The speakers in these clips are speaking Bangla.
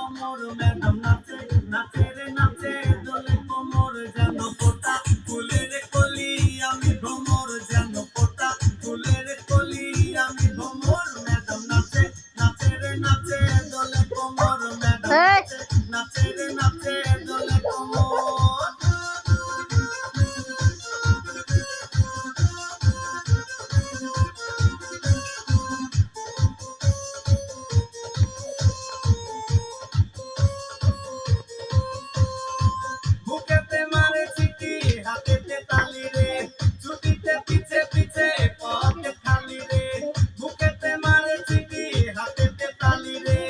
কোমর ম্যাডাম নাচে নাচে রে নাচে দোলে কোমর যেন পোটা ফুলের কলি আমি ভ্রমর যেন পোটা ফুলের কলি আমি ভ্রমর ম্যাডাম নাচে নাচে রে নাচে দোলে কোমর ম্যাডাম নাচে নাচে রে নাচে দোলে কোমর বুকেতে মারে চিঠি হাতেতে তালি রে ছুটিতে পিছে পিছে পথে খালি রে বুকেতে মারে চিঠি হাতেতে তালি রে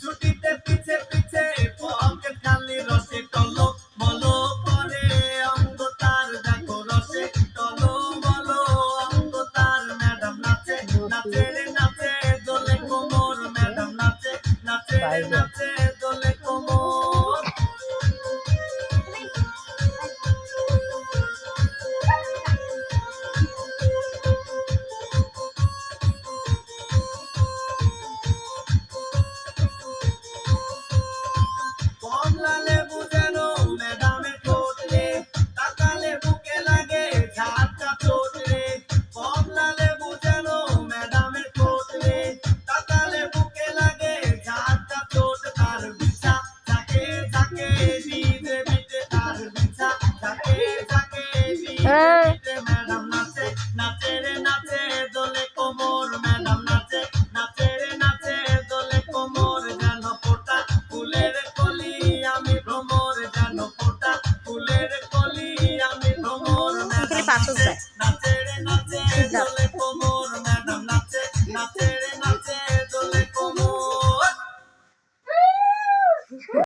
ছুটিতে পিছে পিছে পথে খালি রসে টলো বলো করে অঙ্গ তার দেখো রসে টলো বলো অঙ্গ তার ম্যাডাম নাচে নাচে রে নাচে দোলে কোমর ম্যাডাম নাচে নাচে রে নাচে দোলে কোমর কমলা লেবু যেন ম্যাডামের ঠোঁট রে তাকালে বুকে লাগে ঝাঁঝা চোট রে কমলা লেবু যেন ম্যাডামের ঠোঁট রে তাকালে বুকে লাগে ঝাঁঝা চোট তার বিছা থাকে থাকে দিতে দিতে তার বিছা থাকে থাকে দিতে দিতে ম্যাডাম নাচে নাচে রে নাচে দোলে কোমর ম্যাডাম নাচে নাচে রে নাচে দোলে কোমর যেন পোটা ফুলের কলি আমি ভ্রমর যেন পোটা ফুলের কলি আমি ভ্রমর ম্যাডাম নাচে রে নাচে দোলে কোমর ম্যাডাম নাচে নাচে রে নাচে দোলে কোমর